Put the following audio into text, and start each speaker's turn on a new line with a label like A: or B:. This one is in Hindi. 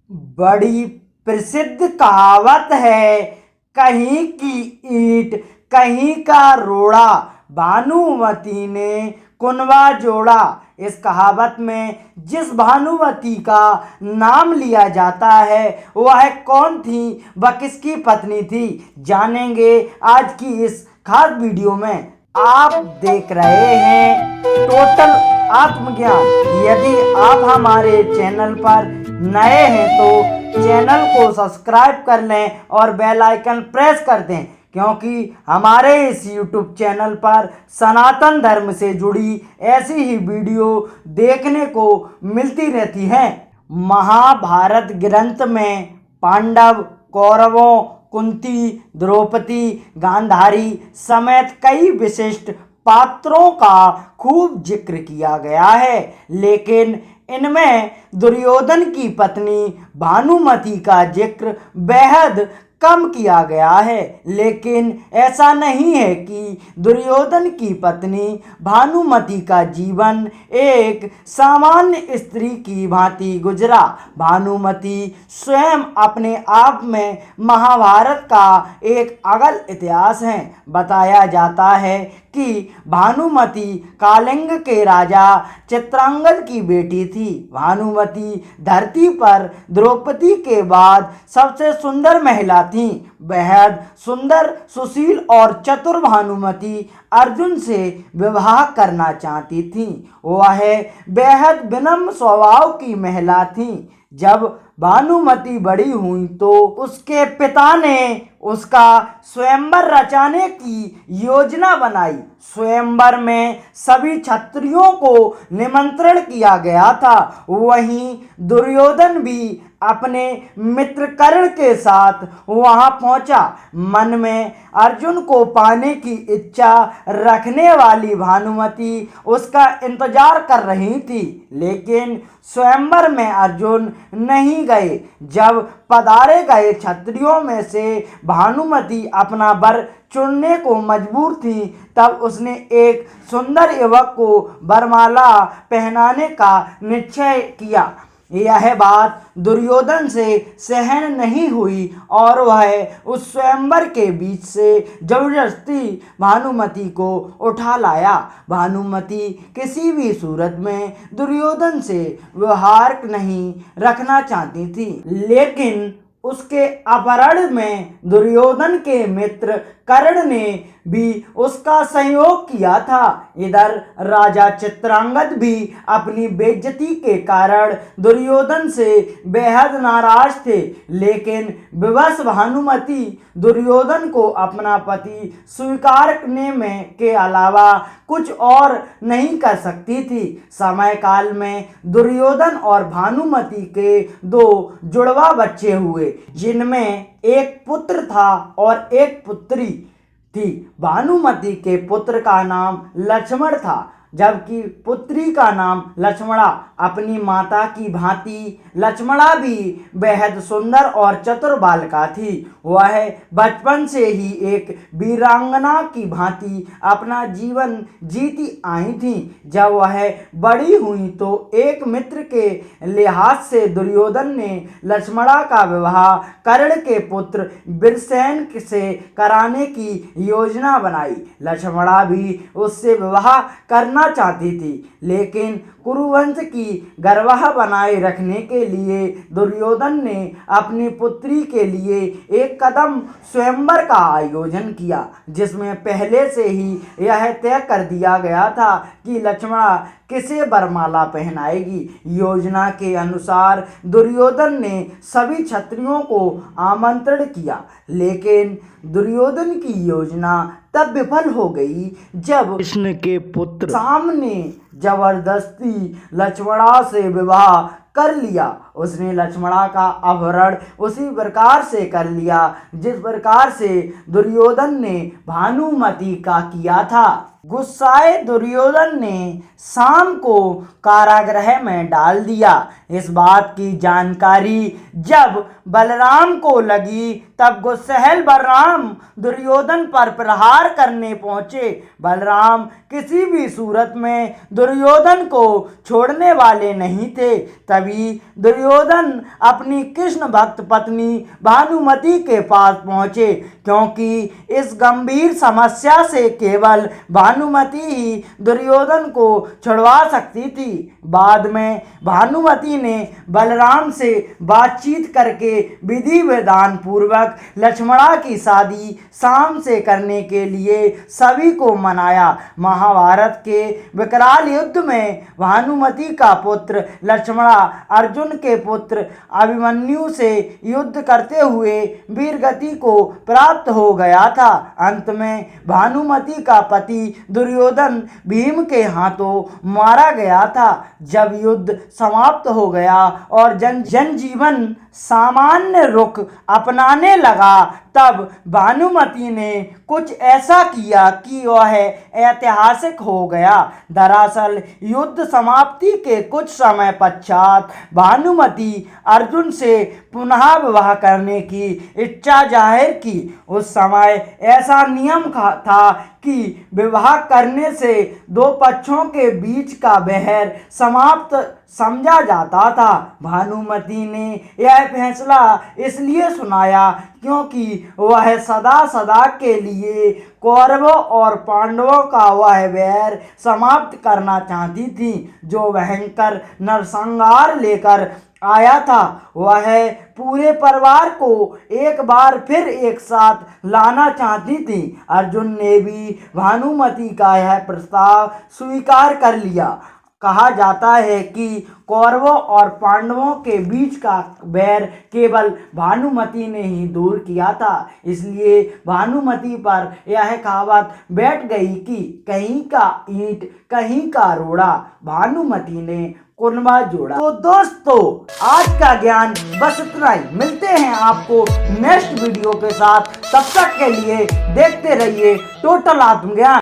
A: बड़ी प्रसिद्ध कहावत है, कहीं की ईंट कहीं का रोड़ा, भानुमति ने कुनबा जोड़ा। इस कहावत में जिस भानुमति का नाम लिया जाता है वह कौन थी, वह किसकी पत्नी थी, जानेंगे आज की इस खास वीडियो में। आप देख रहे हैं टोटल आत्मज्ञान। यदि आप हमारे चैनल पर नए हैं तो चैनल को सब्सक्राइब कर लें और बेल आइकन प्रेस कर दें, क्योंकि हमारे इस YouTube चैनल पर सनातन धर्म से जुड़ी ऐसी ही वीडियो देखने को मिलती रहती हैं। महाभारत ग्रंथ में पांडव, कौरवों, कुंती, द्रौपदी, गांधारी समेत कई विशिष्ट पात्रों का खूब जिक्र किया गया है, लेकिन इनमें दुर्योधन की पत्नी भानुमति का जिक्र बेहद कम किया गया है। लेकिन ऐसा नहीं है कि दुर्योधन की पत्नी भानुमति का जीवन एक सामान्य स्त्री की भांति गुजरा। भानुमति स्वयं अपने आप में महाभारत का एक अगल इतिहास है। बताया जाता है कि भानुमति कालिंग के राजा चित्रांगद की बेटी थी। भानुमति धरती पर द्रौपदी के बाद सबसे सुंदर महिला थी। बेहद सुंदर, सुशील और चतुर भानुमति अर्जुन से विवाह करना चाहती थी। वह बेहद विनम्र स्वभाव की महिला थी। जब भानुमति बड़ी हुई तो उसके पिता ने उसका स्वयंवर रचाने की योजना बनाई। स्वयंवर में सभी क्षत्रियों को निमंत्रण किया गया था। वहीं दुर्योधन भी अपने मित्र कर्ण के साथ वहां पहुंचा। मन में अर्जुन को पाने की इच्छा रखने वाली भानुमति उसका इंतजार कर रही थी, लेकिन स्वयंवर में अर्जुन नहीं गए। जब पधारे गए क्षत्रियों में से भानुमति अपना वर चुनने को मजबूर थी, तब उसने एक सुंदर युवक को वरमाला पहनाने का निश्चय किया। यह बात दुर्योधन से सहन नहीं हुई और वह उस स्वयंवर के बीच से जबरदस्ती भानुमति को उठा लाया। भानुमति किसी भी सूरत में दुर्योधन से व्यवहार नहीं रखना चाहती थी, लेकिन उसके अपहरण में दुर्योधन के मित्र कर्ण ने भी उसका सहयोग किया था। इधर राजा चित्रांगद भी अपनी बेइज्जती के कारण दुर्योधन से बेहद नाराज थे, लेकिन विवश भानुमति दुर्योधन को अपना पति स्वीकार करने में के अलावा कुछ और नहीं कर सकती थी। समय काल में दुर्योधन और भानुमति के दो जुड़वा बच्चे हुए, जिनमें एक पुत्र था और एक पुत्री थी। भानुमति के पुत्र का नाम लक्ष्मण था, जबकि पुत्री का नाम लक्ष्मणा। अपनी माता की भांति लक्ष्मणा भी बेहद सुंदर और चतुर बालिका थी। वह बचपन से ही एक वीरांगना की भांति अपना जीवन जीती आई थी। जब वह बड़ी हुई तो एक मित्र के लिहाज से दुर्योधन ने लक्ष्मणा का विवाह कर्ण के पुत्र वीरसेन से कराने की योजना बनाई। लक्ष्मणा भी उससे विवाह करना चाहती थी, लेकिन कुरुवंश की गर्वाह बनाए रखने के लिए दुर्योधन ने अपनी पुत्री के लिए एक कदम स्वयंवर का आयोजन किया, जिसमें पहले से ही यह तय कर दिया गया था कि लक्ष्मणा किसे वरमाला पहनाएगी। योजना के अनुसार दुर्योधन ने सभी क्षत्रियों को आमंत्रण किया, लेकिन दुर्योधन की योजना तब विफल हो गई जब कृष्ण के पुत्र सामने जबरदस्ती लक्ष्मणा से विवाह कर लिया। उसने लक्ष्मणा का अपहरण उसी प्रकार से कर लिया जिस प्रकार से दुर्योधन ने भानुमति का किया था। गुस्साए दुर्योधन ने शाम को कारागृह में डाल दिया। इस बात की जानकारी जब बलराम को लगी, तब गुस्सैल बलराम दुर्योधन पर प्रहार करने पहुंचे। बलराम किसी भी सूरत में दुर्योधन को छोड़ने वाले नहीं थे। तभी दुर्योधन दुर्योधन अपनी कृष्ण भक्त पत्नी भानुमति के पास पहुंचे, क्योंकि इस गंभीर समस्या से केवल भानुमति ही दुर्योधन को छुड़वा सकती थी। बाद में भानुमति ने बलराम से बातचीत करके विधि विधान पूर्वक लक्ष्मणा की शादी शाम से करने के लिए सभी को मनाया। महाभारत के विकराल युद्ध में भानुमति का पुत्र लक्ष्मणा अर्जुन के पुत्र अभिमन्यु से युद्ध करते हुए वीरगति को प्राप्त हो गया था। अंत में भानुमति का पति दुर्योधन भीम के हाथों मारा गया था। जब युद्ध समाप्त हो गया और जनजीवन सामान्य रुख अपनाने लगा, तब भानुमति ने कुछ ऐसा किया कि वह ऐतिहासिक हो गया। दरअसल युद्ध समाप्ति के कुछ समय पश्चात भानुमति अर्जुन से पुनः विवाह करने की इच्छा जाहिर की। उस समय ऐसा नियम था कि विवाह करने से दो पक्षों के बीच का बैर समाप्त समझा जाता था। भानुमति ने यह फैसला इसलिए सुनाया क्योंकि वह सदा सदा के लिए कौरवों और पांडवों का वह बैर समाप्त करना चाहती थी जो भयंकर नरसंहार लेकर आया था। वह पूरे परिवार को एक बार फिर एक साथ लाना चाहती थी। अर्जुन ने भी भानुमति का यह प्रस्ताव स्वीकार कर लिया। कहा जाता है कि कौरवों और पांडवों के बीच का बैर केवल भानुमति ने ही दूर किया था। इसलिए भानुमति पर यह कहावत बैठ गई कि कहीं का ईंट कहीं का रोड़ा, भानुमति ने कुनबा जोड़ा। तो दोस्तों, आज का ज्ञान बस इतना ही। मिलते हैं आपको नेक्स्ट वीडियो के साथ। तब तक के लिए देखते रहिए टोटल आत्मज्ञान।